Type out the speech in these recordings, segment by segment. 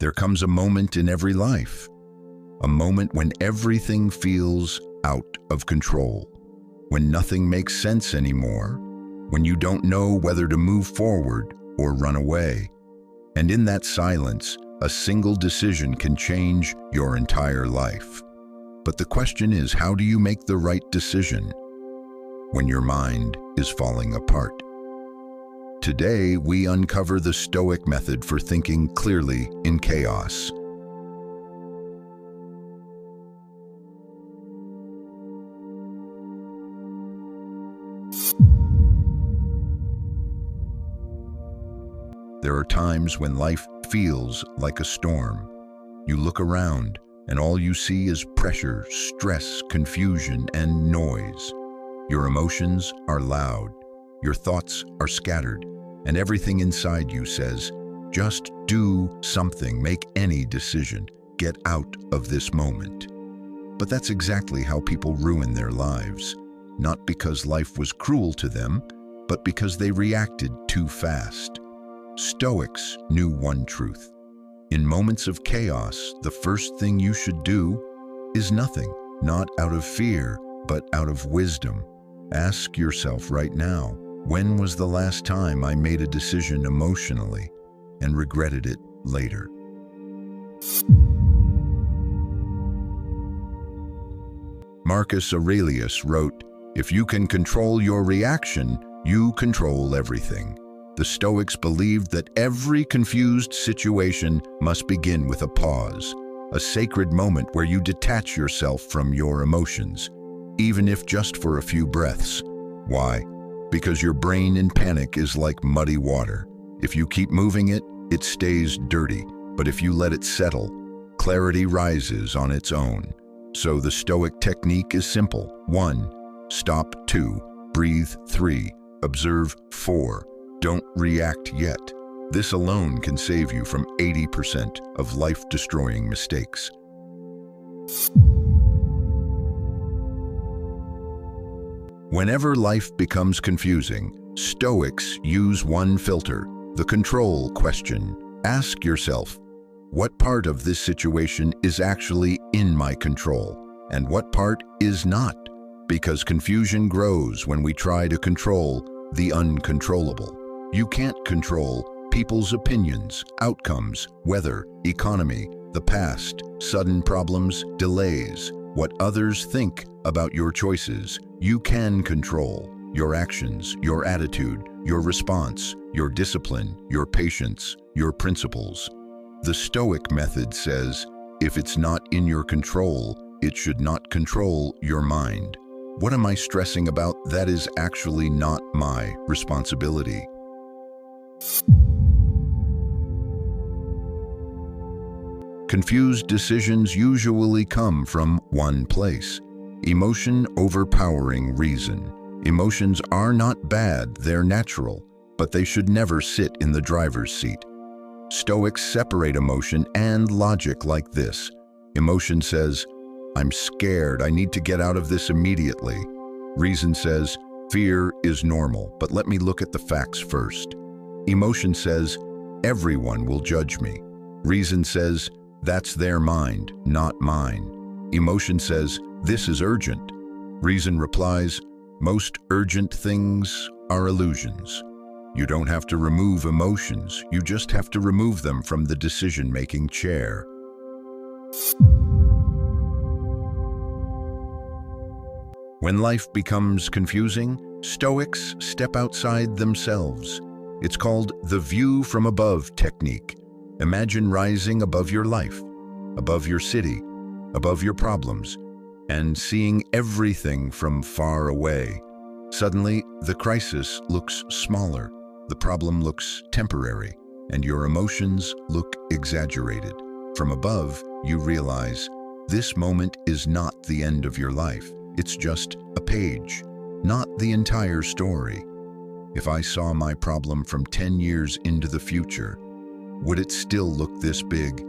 There comes a moment in every life, a moment when everything feels out of control, when nothing makes sense anymore, when you don't know whether to move forward or run away. And in that silence, a single decision can change your entire life. But the question is, how do you make the right decision when your mind is falling apart? Today, we uncover the Stoic method for thinking clearly in chaos. There are times when life feels like a storm. You look around, and all you see is pressure, stress, confusion, and noise. Your emotions are loud, your thoughts are scattered, and everything inside you says, just do something, make any decision, get out of this moment. But that's exactly how people ruin their lives, not because life was cruel to them, but because they reacted too fast. Stoics knew one truth. In moments of chaos, the first thing you should do is nothing, not out of fear, but out of wisdom. Ask yourself right now, when was the last time I made a decision emotionally and regretted it later? Marcus Aurelius wrote, "If you can control your reaction, you control everything." The Stoics believed that every confused situation must begin with a pause, a sacred moment where you detach yourself from your emotions, even if just for a few breaths. Why? Because your brain in panic is like muddy water. If you keep moving it, it stays dirty, but if you let it settle, clarity rises on its own. So the Stoic technique is simple. 1. Stop. 2. Breathe. 3. Observe. 4. Don't react yet. This alone can save you from 80% of life-destroying mistakes. Whenever life becomes confusing, Stoics use one filter, the control question. Ask yourself, what part of this situation is actually in my control, and what part is not? Because confusion grows when we try to control the uncontrollable. You can't control people's opinions, outcomes, weather, economy, the past, sudden problems, delays, what others think about your choices. You can control your actions, your attitude, your response, your discipline, your patience, your principles. The Stoic method says, if it's not in your control, it should not control your mind. What am I stressing about? That is actually not my responsibility. Confused decisions usually come from one place: emotion overpowering reason. Emotions are not bad, they're natural, but they should never sit in the driver's seat. Stoics separate emotion and logic like this. Emotion says, I'm scared, I need to get out of this immediately. Reason says, fear is normal, but let me look at the facts first. Emotion says, everyone will judge me. Reason says, that's their mind, not mine. Emotion says, this is urgent. Reason replies, most urgent things are illusions. You don't have to remove emotions, you just have to remove them from the decision-making chair. When life becomes confusing, Stoics step outside themselves. It's called the view from above technique. Imagine rising above your life, above your city, above your problems, and seeing everything from far away. Suddenly, the crisis looks smaller, the problem looks temporary, and your emotions look exaggerated. From above, you realize this moment is not the end of your life. It's just a page, not the entire story. If I saw my problem from 10 years into the future, would it still look this big?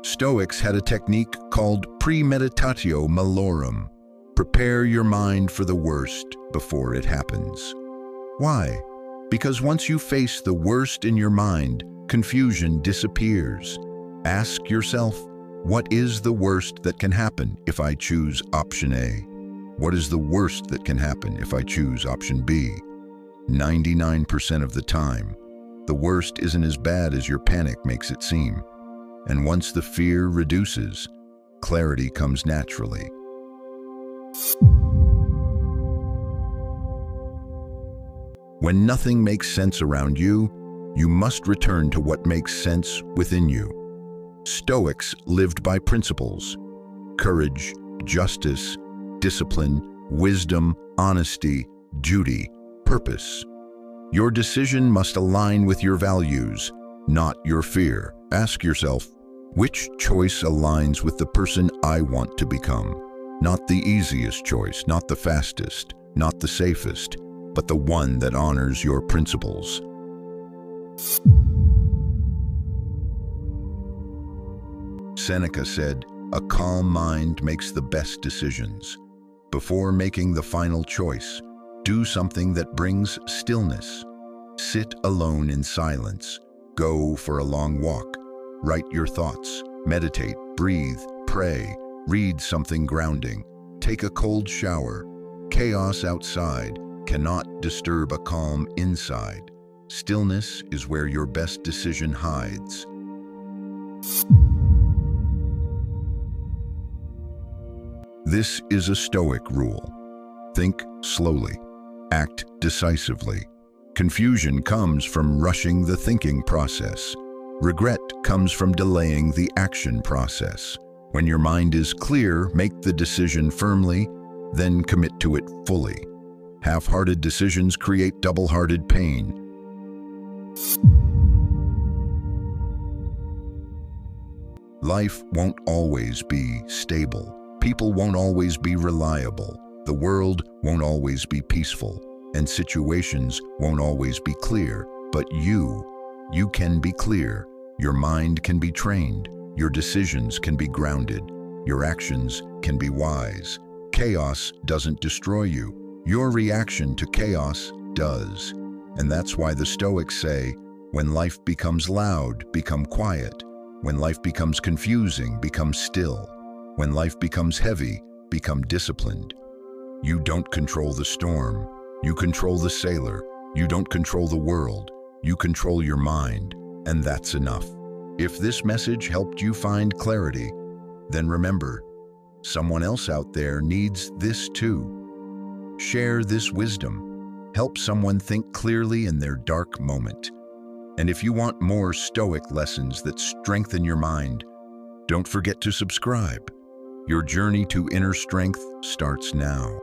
Stoics had a technique called premeditatio malorum. Prepare your mind for the worst before it happens. Why? Because once you face the worst in your mind, confusion disappears. Ask yourself, what is the worst that can happen if I choose option A? What is the worst that can happen if I choose option B? 99% of the time, the worst isn't as bad as your panic makes it seem. And once the fear reduces, clarity comes naturally. When nothing makes sense around you, you must return to what makes sense within you. Stoics lived by principles: courage, justice, discipline, wisdom, honesty, duty, purpose. Your decision must align with your values, not your fear. Ask yourself, which choice aligns with the person I want to become? Not the easiest choice, not the fastest, not the safest, but the one that honors your principles. Seneca said, "A calm mind makes the best decisions." Before making the final choice, do something that brings stillness. Sit alone in silence. Go for a long walk. Write your thoughts. Meditate, breathe, pray. Read something grounding. Take a cold shower. Chaos outside cannot disturb a calm inside. Stillness is where your best decision hides. This is a Stoic rule. Think slowly. Act decisively. Confusion comes from rushing the thinking process. Regret comes from delaying the action process. When your mind is clear, make the decision firmly, then commit to it fully. Half-hearted decisions create double-hearted pain. Life won't always be stable. People won't always be reliable. The world won't always be peaceful. And situations won't always be clear. But you can be clear. Your mind can be trained. Your decisions can be grounded. Your actions can be wise. Chaos doesn't destroy you. Your reaction to chaos does. And that's why the Stoics say, when life becomes loud, become quiet. When life becomes confusing, become still. When life becomes heavy, become disciplined. You don't control the storm. You control the sailor. You don't control the world. You control your mind, and that's enough. If this message helped you find clarity, then remember, someone else out there needs this too. Share this wisdom. Help someone think clearly in their dark moment. And if you want more Stoic lessons that strengthen your mind, don't forget to subscribe. Your journey to inner strength starts now.